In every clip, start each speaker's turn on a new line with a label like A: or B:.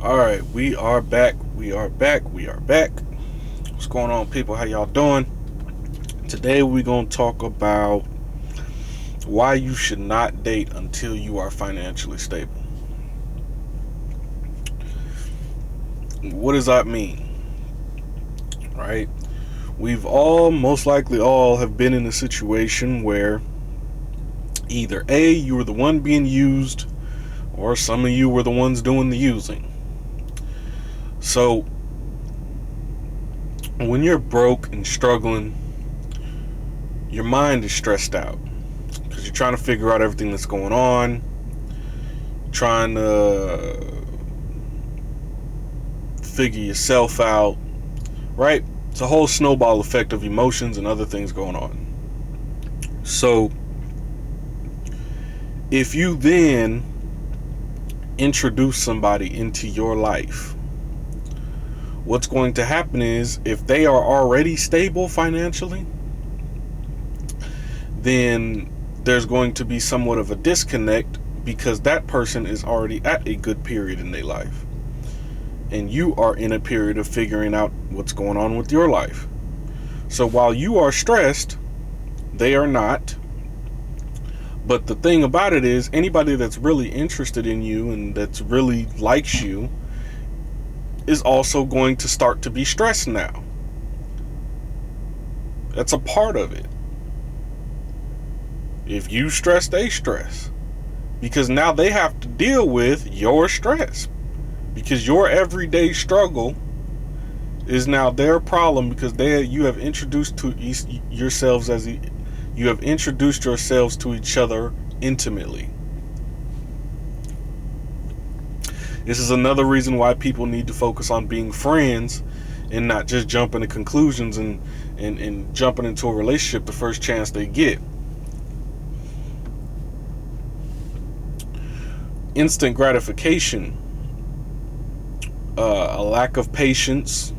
A: All right, we are back. We are back. We are back. What's going on, people? How y'all doing? Today we're going to talk about why you should not date until you are financially stable. What does that mean? Right? We've all, most likely all, have been in a situation where either A, you were the one being used, or some of you were the ones doing the using. So, when you're broke and struggling, your mind is stressed out because you're trying to figure out everything that's going on, trying to figure yourself out, right? It's a whole snowball effect of emotions and other things going on. So, if you then introduce somebody into your life, what's going to happen is if they are already stable financially, then there's going to be somewhat of a disconnect because that person is already at a good period in their life. And you are in a period of figuring out what's going on with your life. So while you are stressed, they are not. But the thing about it is, anybody that's really interested in you and that's really likes you is also going to start to be stressed now. That's a part of it. If you stress, they stress. Because now they have to deal with your stress. Because your everyday struggle is now their problem because you have introduced to yourselves you have introduced yourselves to each other intimately. This is another reason why people need to focus on being friends and not just jumping to conclusions and jumping into a relationship the first chance they get. Instant gratification, a lack of patience,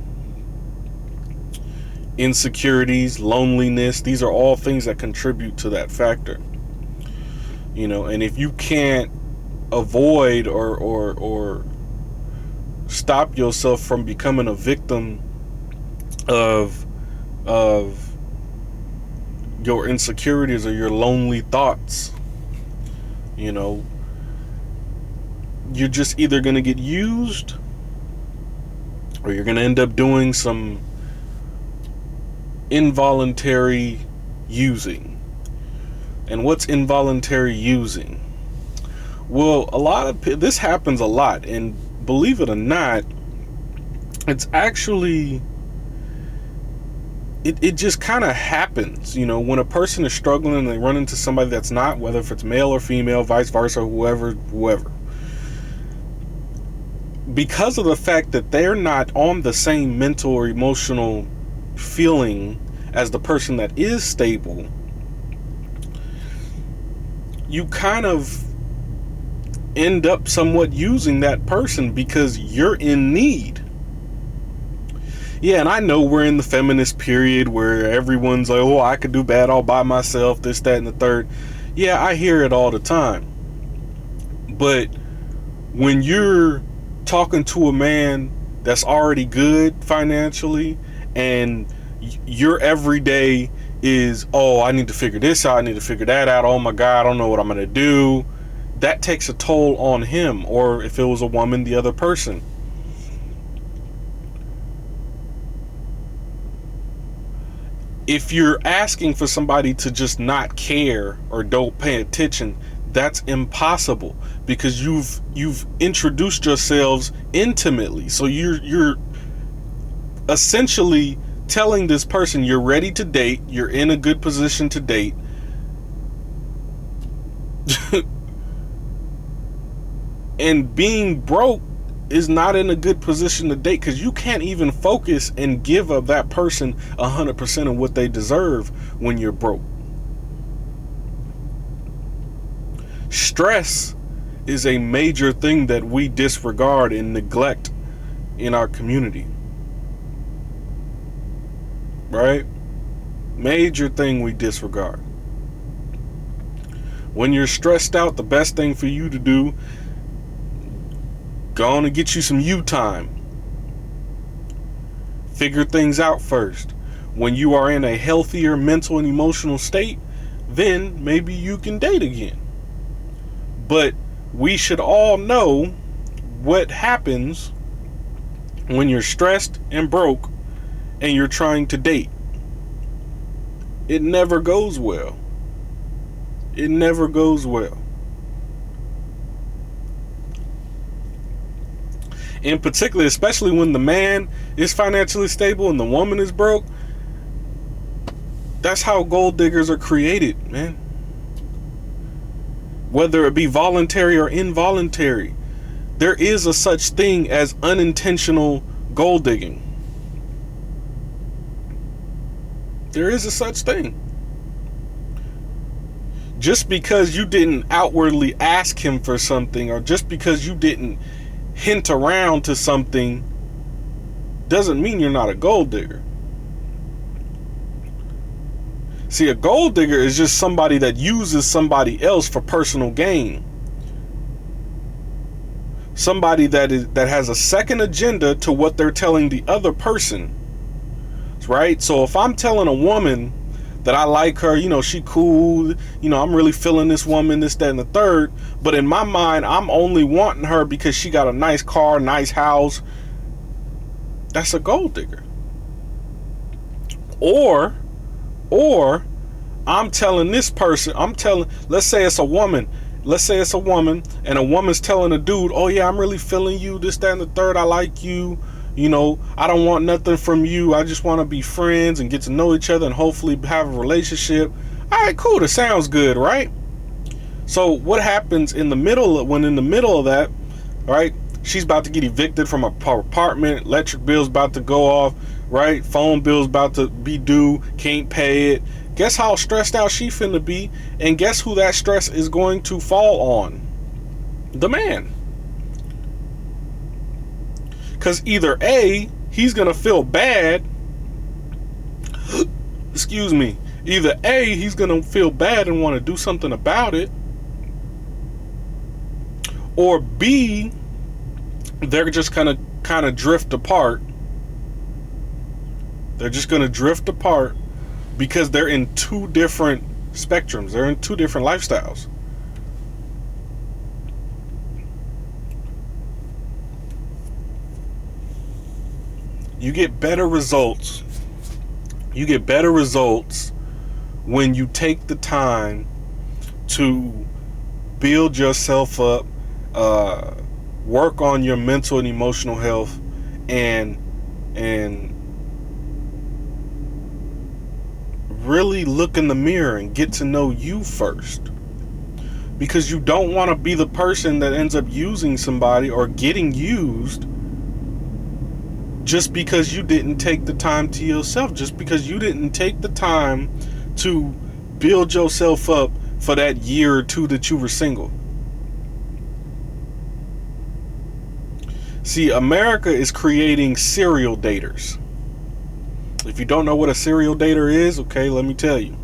A: insecurities, loneliness, these are all things that contribute to that factor. And if you can't avoid or stop yourself from becoming a victim of your insecurities or your lonely thoughts, you're just either going to get used or you're going to end up doing some involuntary using. And what's involuntary using? Well, this happens a lot, and believe it or not, it's actually it just kind of happens, when a person is struggling and they run into somebody that's not, whether if it's male or female, vice versa, whoever, because of the fact that they're not on the same mental or emotional feeling as the person that is stable, you kind of end up somewhat using that person because you're in need. Yeah, and I know we're in the feminist period where everyone's like, oh, I could do bad all by myself, this, that, and the third. Yeah, I hear it all the time. But when you're talking to a man that's already good financially and your everyday is, oh, I need to figure this out, I need to figure that out, oh my God, I don't know what I'm going to do, that takes a toll on him, or if it was a woman, the other person. If you're asking for somebody to just not care or don't pay attention, that's impossible because you've introduced yourselves intimately. So you're essentially telling this person you're ready to date, you're in a good position to date. And being broke is not in a good position to date because you can't even focus and give up that person 100% of what they deserve when you're broke. Stress is a major thing that we disregard and neglect in our community. Right? Major thing we disregard. When you're stressed out, the best thing for you to do, Go on and get you some you time. Figure things out first. When you are in a healthier mental and emotional state, then maybe you can date again. But we should all know what happens when you're stressed and broke and you're trying to date. It never goes well. It never goes well. In particular, especially when the man is financially stable and the woman is broke, that's how gold diggers are created, man. Whether it be voluntary or involuntary, there is a such thing as unintentional gold digging. There is a such thing. Just because you didn't outwardly ask him for something, or just because you didn't hint around to something, doesn't mean you're not a gold digger. See, a gold digger is just somebody that uses somebody else for personal gain. Somebody that has a second agenda to what they're telling the other person. Right? So if I'm telling a woman that I like her, she cool, I'm really feeling this woman, this, that, and the third, but in my mind, I'm only wanting her because she got a nice car, nice house. That's a gold digger. Or I'm telling this person, let's say it's a woman and a woman's telling a dude, oh yeah, I'm really feeling you, this, that, and the third, I like you, I don't want nothing from you, I just want to be friends and get to know each other and hopefully have a relationship. All right, cool, that sounds good, right? So what happens in the middle of that, right? She's about to get evicted from her apartment, electric bill's about to go off, right? Phone bill's about to be due, can't pay it. Guess how stressed out she finna be, and guess who that stress is going to fall on? The man. Because either A, he's gonna feel bad. Excuse me. Either A, he's gonna feel bad and want to do something about it, or B, they're just gonna kind of drift apart. They're just gonna drift apart because they're in two different spectrums. They're in two different lifestyles. You get better results. You get better results when you take the time to build yourself up, work on your mental and emotional health, and really look in the mirror and get to know you first. Because you don't want to be the person that ends up using somebody or getting used just because you didn't take the time to yourself, just because you didn't take the time to build yourself up for that year or two that you were single. See, America is creating serial daters. If you don't know what a serial dater is, okay, let me tell you.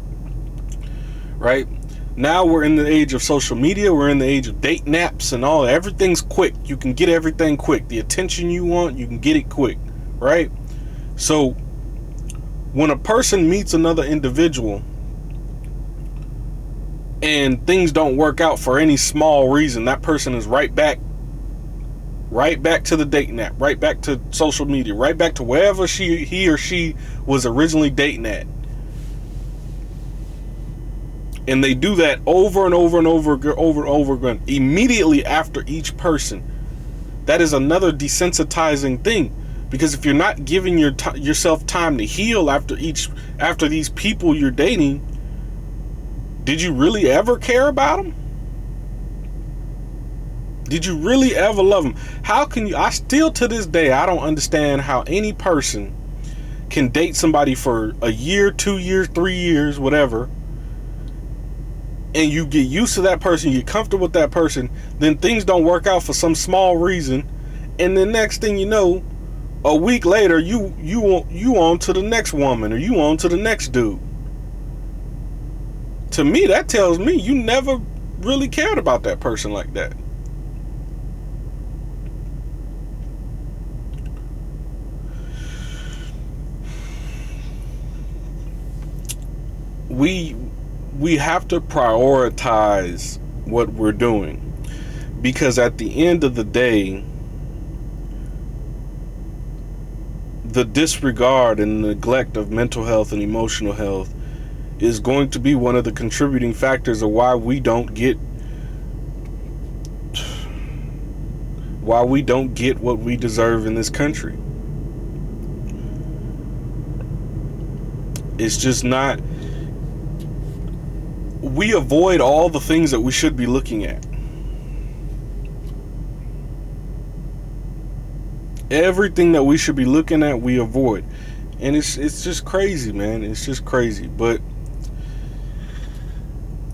A: Right? Now we're in the age of social media, we're in the age of date naps and all. Everything's quick. You can get everything quick. The attention you want, you can get it quick. Right? So when a person meets another individual and things don't work out for any small reason, that person is right back to the dating app, right back to social media, right back to wherever he or she was originally dating at. And they do that over and over and over again, immediately after each person. That is another desensitizing thing, because if you're not giving yourself time to heal after these people you're dating, did you really ever care about them? Did you really ever love them? How can you? I still to this day, I don't understand how any person can date somebody for a year, 2 years, 3 years, whatever, and you get used to that person, you get comfortable with that person, then things don't work out for some small reason, and the next thing you know, a week later, you on to the next woman, or you on to the next dude. To me, that tells me you never really cared about that person like that. we we have to prioritize what we're doing, because at the end of the day, the disregard and neglect of mental health and emotional health is going to be one of the contributing factors of why we don't get what we deserve in this country. It's just not. We avoid all the things that we should be looking at. Everything that we should be looking at, we avoid. And it's just crazy, man. It's just crazy. But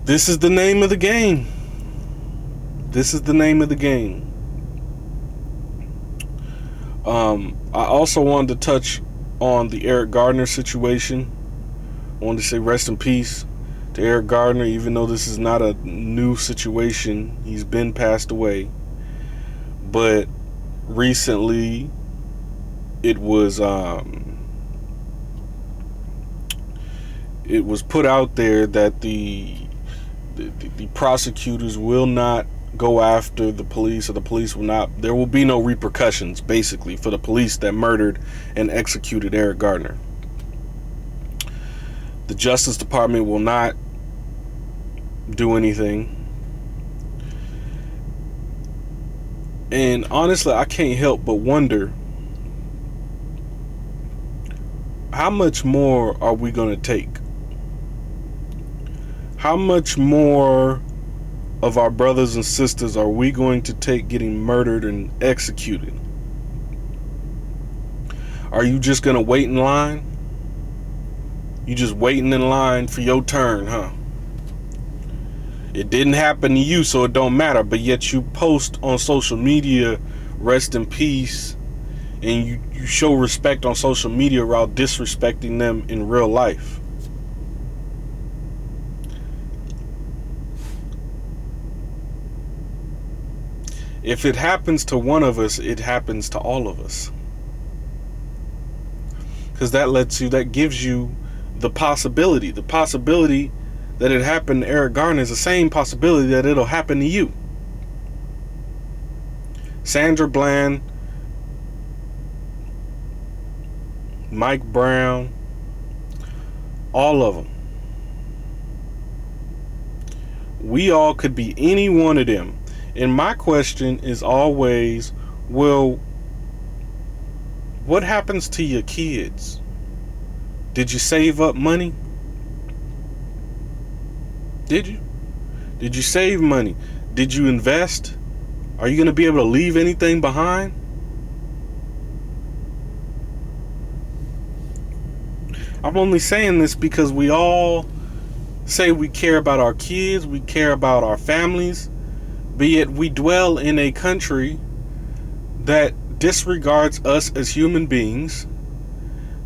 A: this is the name of the game. This is the name of the game. I also wanted to touch on the Eric Garner situation. I wanted to say rest in peace to Eric Garner, even though this is not a new situation. He's been passed away. But recently it was put out there that the prosecutors will not go after the police, or the police will not, there will be no repercussions basically for the police that murdered and executed Eric Garner. The Justice Department will not do anything. And honestly, I can't help but wonder, how much more are we going to take? How much more of our brothers and sisters are we going to take getting murdered and executed? Are you just going to wait in line? You just waiting in line for your turn, huh? It didn't happen to you, so it don't matter, but yet you post on social media, rest in peace, and you show respect on social media while disrespecting them in real life. If it happens to one of us, it happens to all of us. Because that gives you the possibility that it happened to Eric Garner is the same possibility that it'll happen to you. Sandra Bland, Mike Brown, all of them. We all could be any one of them. And my question is always, well, what happens to your kids? Did you save up money? Did you? Did you save money? Did you invest? Are you going to be able to leave anything behind? I'm only saying this because we all say we care about our kids, we care about our families, but yet we dwell in a country that disregards us as human beings,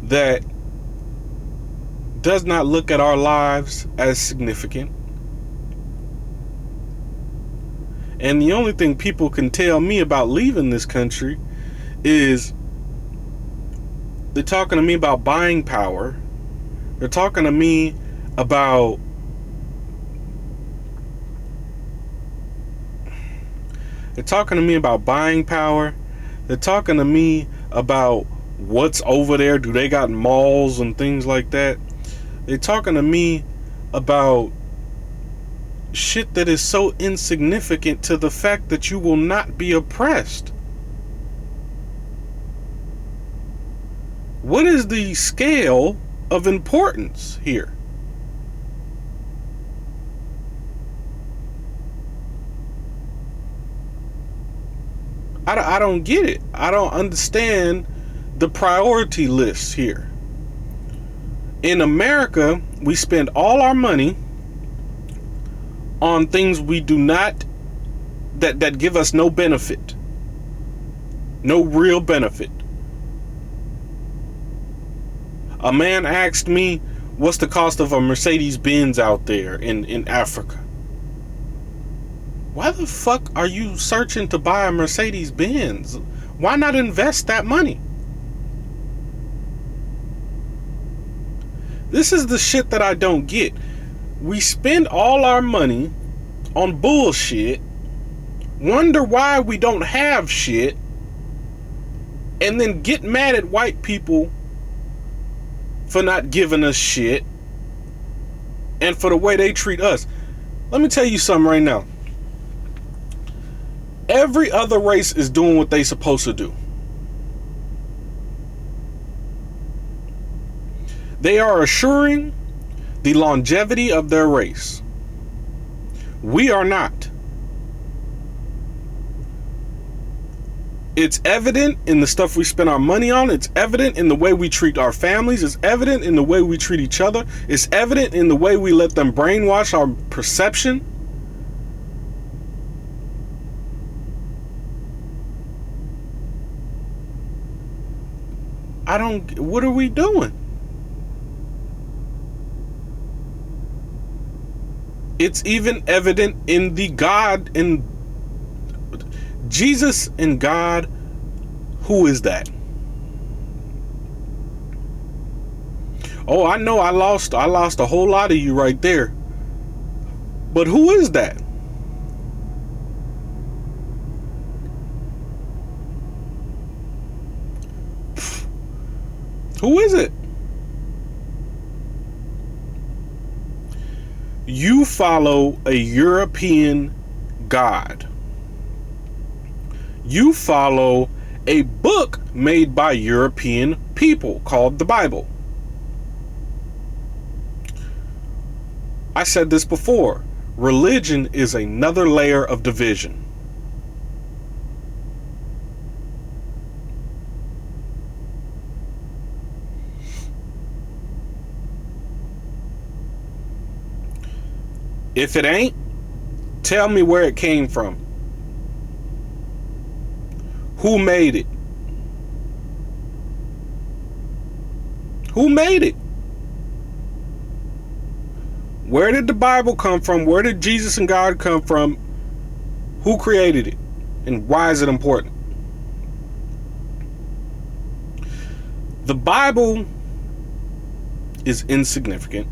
A: that does not look at our lives as significant. And the only thing people can tell me about leaving this country is they're talking to me about buying power. They're talking to me about buying power. They're talking to me about what's over there. Do they got malls and things like that? They're talking to me about shit that is so insignificant to the fact that you will not be oppressed. What is the scale of importance here? I don't get it. I don't understand the priority list here. In America, we spend all our money on things we do not, that give us no benefit. No real benefit. A man asked me, what's the cost of a Mercedes Benz out there in Africa? Why the fuck are you searching to buy a Mercedes Benz? Why not invest that money? This is the shit that I don't get. We spend all our money on bullshit, wonder why we don't have shit, and then get mad at white people for not giving us shit and for the way they treat us. Let me tell you something right now. Every other race is doing what they supposed to do. They are assuring the longevity of their race. We are not. It's evident in the stuff we spend our money on. It's evident in the way we treat our families. It's evident in the way we treat each other. It's evident in the way we let them brainwash our perception. What are we doing? It's even evident in the God and Jesus and God. Who is that? Oh, I know I lost a whole lot of you right there. But who is that? Who is it? You follow a European God. You follow a book made by European people called the Bible. I said this before. Religion is another layer of division. If it ain't, tell me where it came from. Who made it? Who made it? Where did the Bible come from? Where did Jesus and God come from? Who created it? And why is it important? The Bible is insignificant.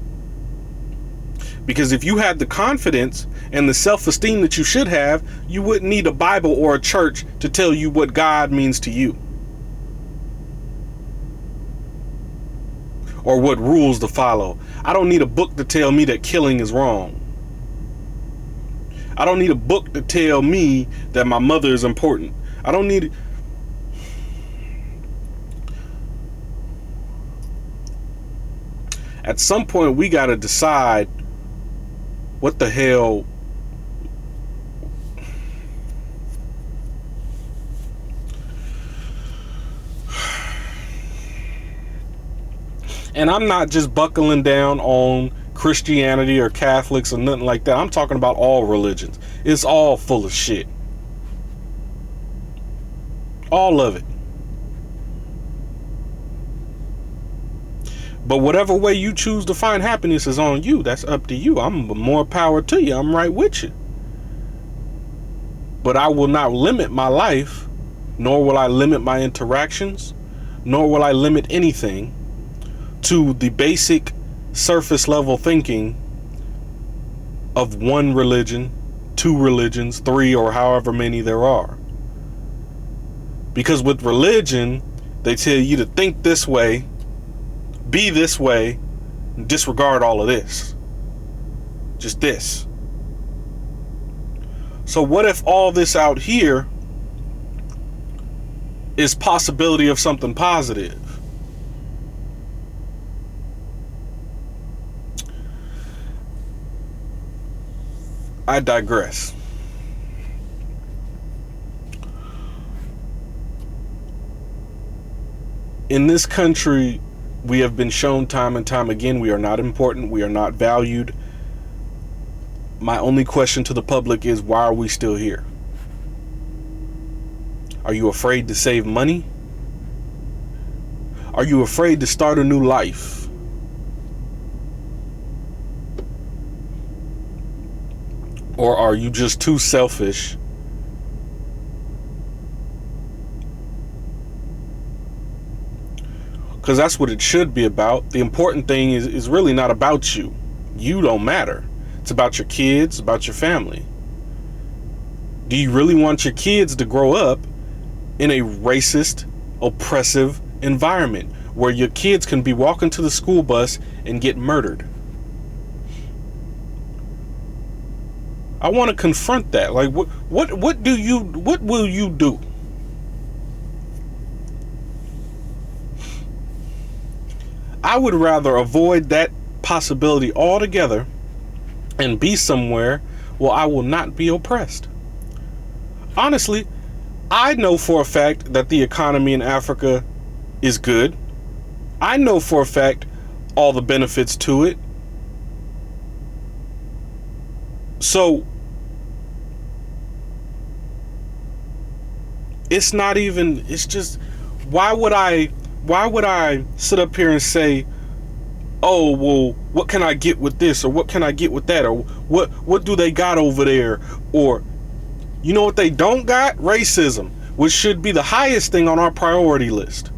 A: Because if you had the confidence and the self-esteem that you should have, you wouldn't need a Bible or a church to tell you what God means to you. Or what rules to follow. I don't need a book to tell me that killing is wrong. I don't need a book to tell me that my mother is important. I don't need it. At some point, we got to decide what the hell. And I'm not just buckling down on Christianity or Catholics or nothing like that. I'm talking about all religions. It's all full of shit. All of it. But whatever way you choose to find happiness is on you. That's up to you. I'm more power to you. I'm right with you. But I will not limit my life, nor will I limit my interactions, nor will I limit anything to the basic surface level thinking of one religion, two religions, three, or however many there are. Because with religion, they tell you to think this way, be this way, and disregard all of this. Just this. So what if all this out here is possibility of something positive? I digress. In this country, we have been shown time and time again we are not important, we are not valued. My only question to the public is, why are we still here? Are you afraid to save money? Are you afraid to start a new life? Or are you just too selfish because that's what it should be about. The important thing is really not about you. You don't matter. It's about your kids, about your family. Do you really want your kids to grow up in a racist, oppressive environment where your kids can be walking to the school bus and get murdered? I want to confront that. Like, what will you do? I would rather avoid that possibility altogether and be somewhere where I will not be oppressed. Honestly, I know for a fact that the economy in Africa is good. I know for a fact all the benefits to it. So it's not even, it's just, why would I sit up here and say, oh, well, what can I get with this, or what can I get with that, or what do they got over there? Or, you know what they don't got? Racism, which should be the highest thing on our priority list.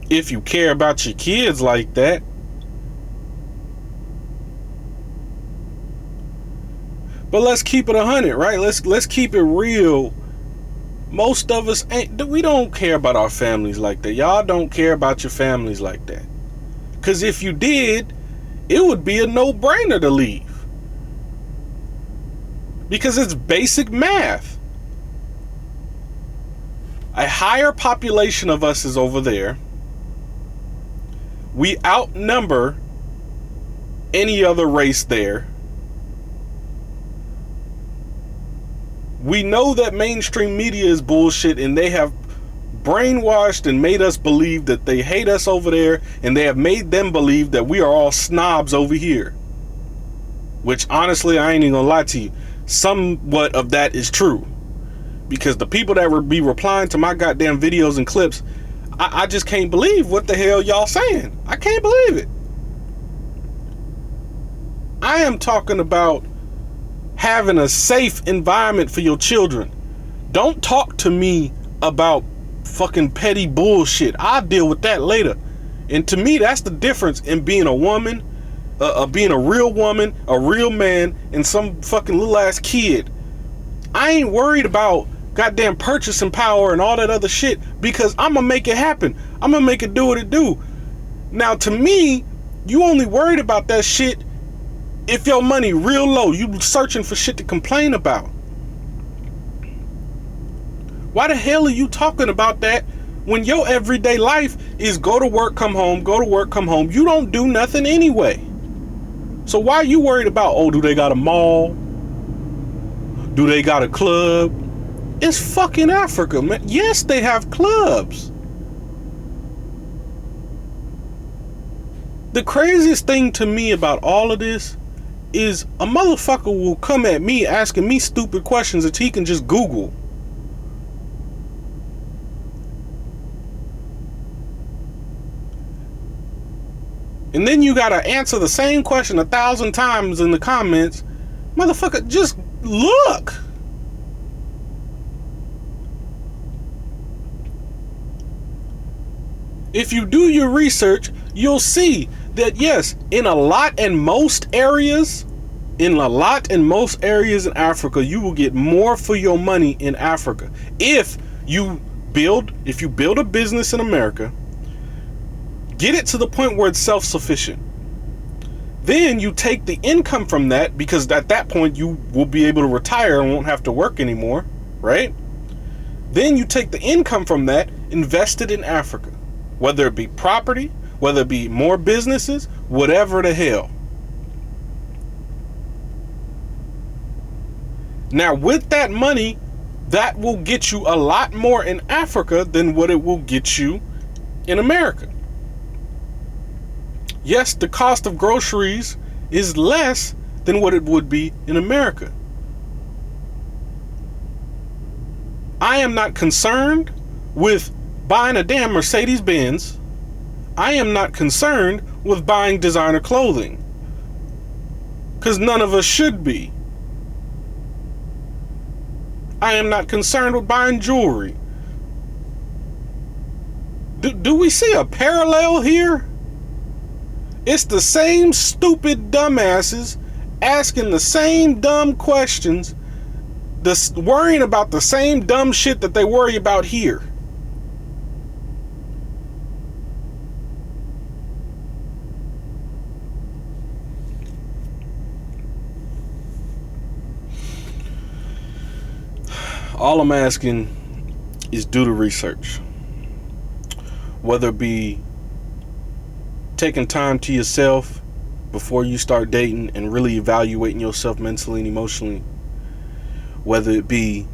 A: If you care about your kids like that. But let's keep it 100, right? Let's keep it real. Most of us we don't care about our families like that. Y'all don't care about your families like that. Because if you did, it would be a no-brainer to leave. Because it's basic math. A higher population of us is over there. We outnumber any other race there. We know that mainstream media is bullshit, and they have brainwashed and made us believe that they hate us over there, and they have made them believe that we are all snobs over here. Which, honestly, I ain't even gonna lie to you, somewhat of that is true. Because the people that would be replying to my goddamn videos and clips, I just can't believe what the hell y'all saying. I can't believe it. I am talking about having a safe environment for your children. Don't talk to me about fucking petty bullshit. I'll deal with that later. And to me, that's the difference in being a woman, being a real woman, a real man, and some fucking little ass kid. I ain't worried about goddamn purchasing power and all that other shit, because I'm gonna make it happen. I'm gonna make it do what it do. Now, to me, you only worried about that shit if your money real low. You searching for shit to complain about. Why the hell are you talking about that when your everyday life is go to work, come home, go to work, come home? You don't do nothing anyway. So why are you worried about, oh, do they got a mall? Do they got a club? It's fucking Africa, man. Yes, they have clubs. The craziest thing to me about all of this is a motherfucker will come at me asking me stupid questions that he can just Google. And then you gotta answer the same question 1,000 times in the comments. Motherfucker, just look. If you do your research, you'll see that yes, in a lot and most areas in Africa, you will get more for your money in Africa. If you build a business in America, get it to the point where it's self-sufficient. Then you take the income from that, because at that point you will be able to retire and won't have to work anymore, right? Then you take the income from that, invest it in Africa. Whether it be property, whether it be more businesses, whatever the hell. Now, with that money, that will get you a lot more in Africa than what it will get you in America. Yes, the cost of groceries is less than what it would be in America. I am not concerned with buying a damn Mercedes-Benz. I am not concerned with buying designer clothing, because none of us should be. I am not concerned with buying jewelry. Do we see a parallel here? It's the same stupid dumbasses asking the same dumb questions, worrying about the same dumb shit that they worry about here. All I'm asking is do the research. Whether it be taking time to yourself before you start dating and really evaluating yourself mentally and emotionally. Whether it be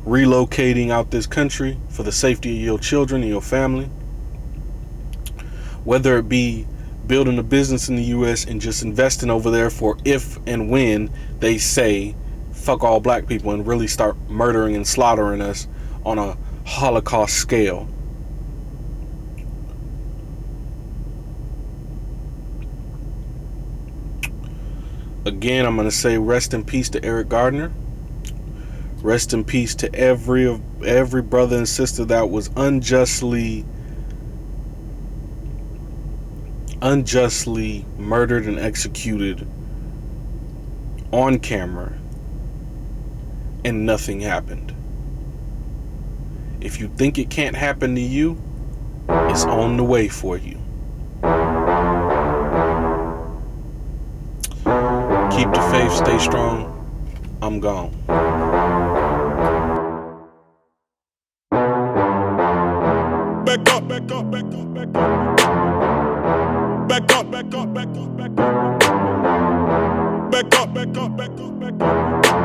A: relocating out this country for the safety of your children and your family. Whether it be building a business in the US and just investing over there for if and when they say fuck all black people and really start murdering and slaughtering us on a Holocaust scale. Again, I'm going to say rest in peace to Eric Garner. Rest in peace to every brother and sister that was unjustly murdered and executed on camera and nothing happened. If you think it can't happen to you, it's on the way for you. Keep the faith, stay strong. I'm gone. Back up, back up, back up, back up. Back up, back up, back up, back up. Back up, back up, back up, back up.